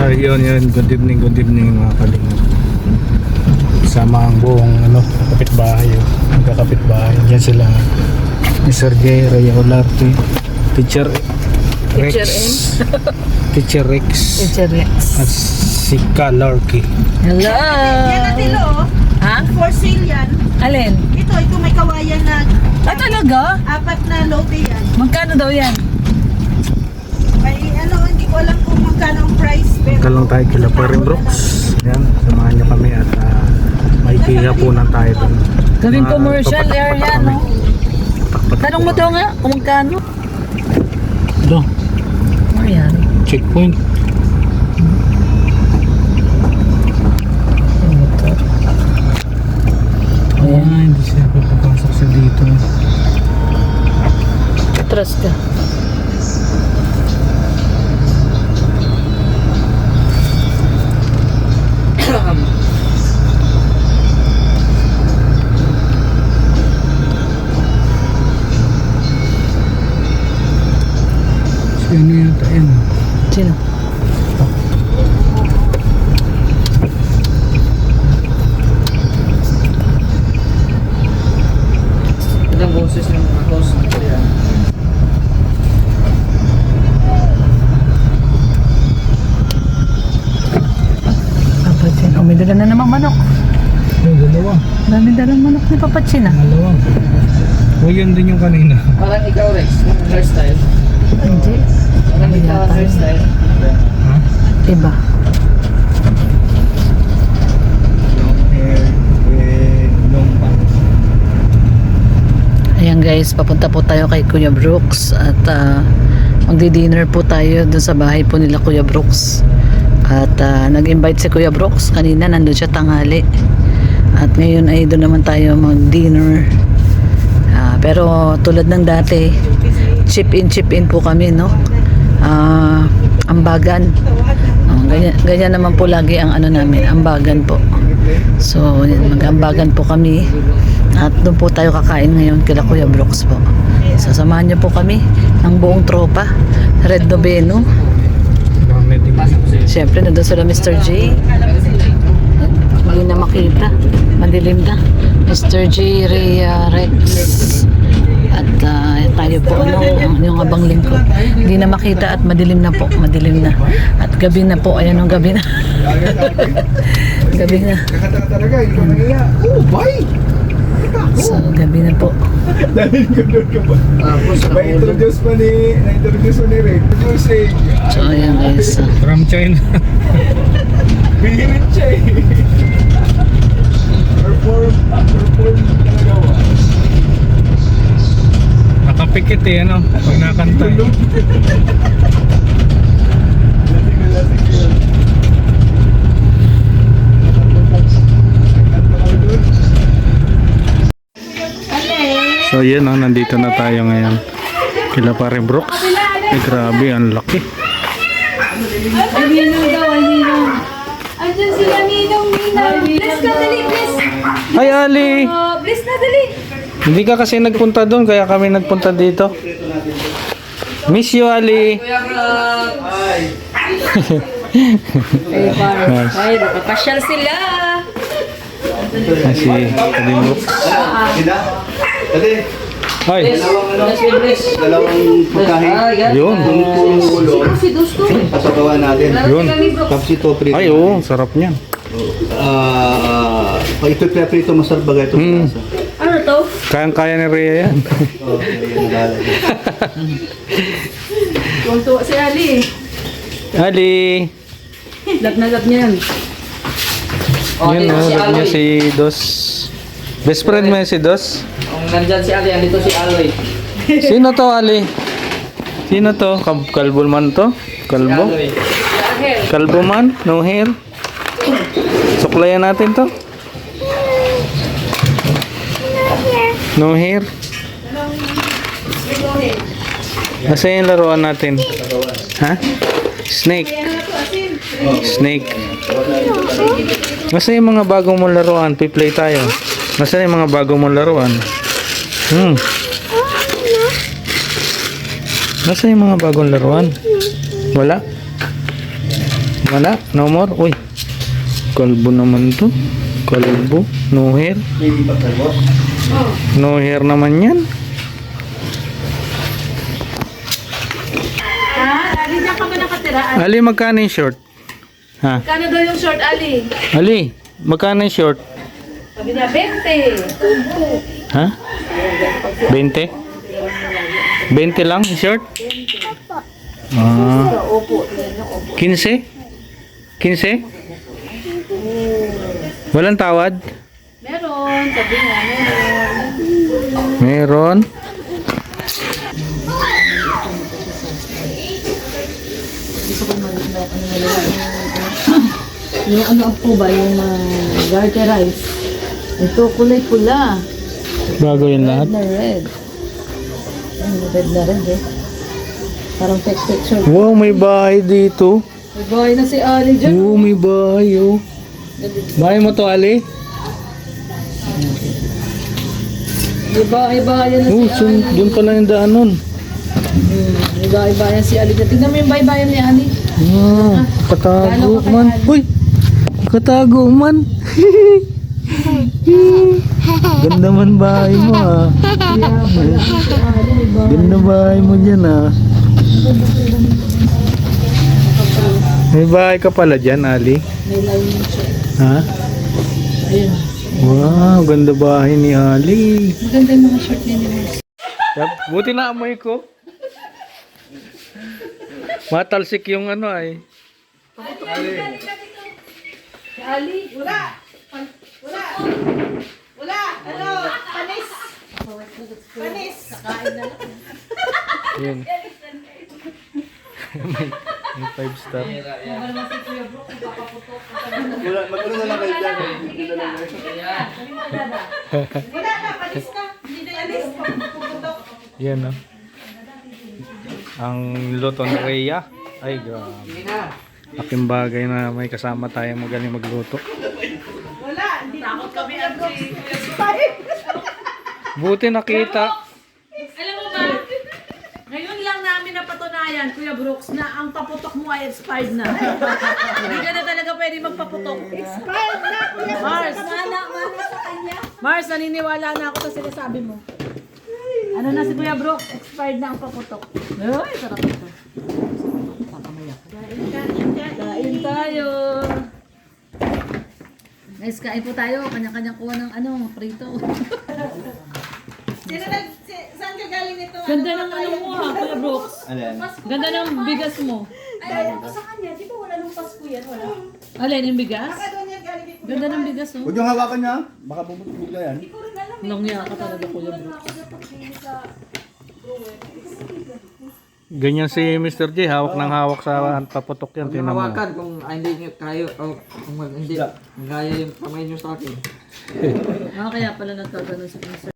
Yun. Good evening mga kalingap. Sama ang buong kapitbahay. Magkakapitbahay. Diyan sila ni Sir J. Raya Olarte, Teacher Rex, Teacher Rex, at si Kalarky. Hello! Yan na tilo, Ha? for sale yan. Alin? Ito may kawayan na Talaga? 4 na lote yan. Magkano daw yan? May hindi ko alam kung magkano ang price. Pero Kalong tayo kila Paring Brooks. Yan, samahan niyo kami at may pihapunan tayo dun. Gawing Mga commercial papatak-patak area, kami. no? Patak-patak Tanong mo daw nga kung magkano. Do, Ayan. checkpoint. Hindi siya papapasok sa dito. Atras ka. Sino yata yan? Sino? Ilang boses ng mga host ng kaya. Papatsin. Oh, may dala na naman manok. May dalawa. Dami dalang manok ni Papatsin, ah. Dalawa. O yun din yung kanina. Parang ikaw Rex, yung hairstyle. Hindi. Parang ikaw ang hairstyle. Ha? Iba. Long hair with long pants. Ayan guys, papunta po tayo kay Kuya Brooks at magdi-dinner po tayo dun sa bahay po nila Kuya Brooks. At nag-invite si Kuya Brooks kanina, nandun siya tanghali. At ngayon ay doon naman tayo mag-dinner. Pero tulad ng dati, chip in po kami, no? Ambagan. Ganyan naman po lagi ang namin, ambagan po. So, mag-ambagan po kami. At doon po tayo kakain ngayon kila Kuya Brooks po. Sasamahan niyo po kami ng buong tropa. Red Noveno. Siyempre, nandun sila Mr. J. Hindi na makita. Madilim na. Mr. J. Rhea Rex. At tayo po, yung abang lingkod. Hindi na makita at madilim na po. Madilim na. At gabi na po. Ayan ang gabi na. Gabi na. Talaga, oh, bye! So, gabi na po. Dahil gano'n ka ba? Na-introduce pa ni Ray. Introducing. So, ayan guys. From China. Bihirit siya eh. Perform talaga ba? Nakapikit eh, pag nakanta eh. So yun, nandito na tayo ngayon kila Paring Brooks. Grabe, ang laki. Ay, Ninong daw, ay Ninong. Andyan sila Ninong. Bless ka, dali, bless. Hi Ali! Bless na, dali. Hindi ka kasi nagpunta doon, kaya kami nagpunta dito. Miss you, Ali! Nice. Ay, nakapasyal sila. Si Paring Brooks. Hi! Dalawang pagkain. Yun. Si Dusto. Pasagawa natin. Yun. Tapos ito, prito. Ay, oo, sarap niyan. Pag ito prito, masarap bagay ito. Ano to? Kayang-kaya ni Rhea yan. Tuntua si Ali. Ali! Lab na lab niya yan. Yun, love niya si Dos. Best friend mo yan si Dos? Kung nandyan si Ali, andito si Aloy. Sino to, Ali? Sino to? Kalbo man to? Kalbo? Aloy. Kalbo man? No hair? Suklayan natin to? No hair? Nasa yung laruan natin? Ha? Snake? Snake? Nasa yung mga bagong mong laruan? Piplay tayo. Nasa yung mga bagong mong laruan? Nasa yung mga bagong laruan? Wala? Wala? No more? Uy. Kalbo naman to. Kalbo. No hair. Hindi pa tayo, boss. No hair naman yan. Ha? Ali, diyan ka ba nakatira? Ali, magkano yung short? Ha? Kano daw yung short, Ali? Ali, magkano yung short? Sabi niya, 20. Ha? 20? 20 lang yung short? Ah. 15? 15? Walang tawad? Meron. Sabi niya, meron. Meron. Yung ano po ba, yung garter rice. Ito, kulay pula. Bago yun lahat. Na red. Red na red eh. Parang texture. Wow, may bahay dito. May bahay na si Ali dyan. Oo, may bahay oh. Bahay mo to, Ali? May bahay na Oo, si Ali. doon pala yung daan nun. May bahay si Ali dyan. Tignan mo yung bahay ni Ali. Ah, katago man. Uy! Katago man. Ganda man bahay mo ah. Ganda bahay mo dyan ah. May bahay ka pala dyan, Ali. May line siya. Ha? Ayun. Wow, ganda bahay ni Ali. Maganda yung mga shirt niya ni Mars. Buti na amoy ko. Matalsik yung ano ay. Ali. Wala! Ano? Panis! Panis! Yun. may 5 star. Mag-ano na lang kayo dyan. Wala na, panis na. Hindi na panis. Puputok. Yan no. Ang luto ni Rhea. Ay grabe. Aking bagay na may kasama tayong magaling magluto. Wala. Hindi takot kami ang Buti nakita. Alam mo ba? Ngayon lang namin napatunayan, Kuya Brooks, na ang paputok mo ay expired na. Hindi ka na talaga pwede magpaputok. Expired na, Kuya. Mars, Mana sa kanya. Mars, naniniwala na ako sa sinasabi mo. Ano na si Kuya Brooks? Expired na ang paputok. Ay, sarap ito. Kain tayo. Guys, kain po tayo. Kanya-kanya kuha ng prito. Saan ka galing nito? Ganda ng ano mo ha, Kuya Brooks. Alin? Ganda ng bigas mo. Ay, ako sa kanya. Di ba wala nung Pasko yan? Wala. Alin yung bigas? Baka doon yan galing dito. Ganda ng bigas oh. Huwag niyong hawakan niya. Baka bubutbugla yan. Nangya ka talaga, Kuya Brooks. Ganyan si Mr. J, hawak ng hawak sa paputok yan. Huwag Tinan mo. hawakan kung hindi nyo kayo, o kung hindi kaya yung kamay nyo sa akin. Kaya pala nagkaganon si Mr.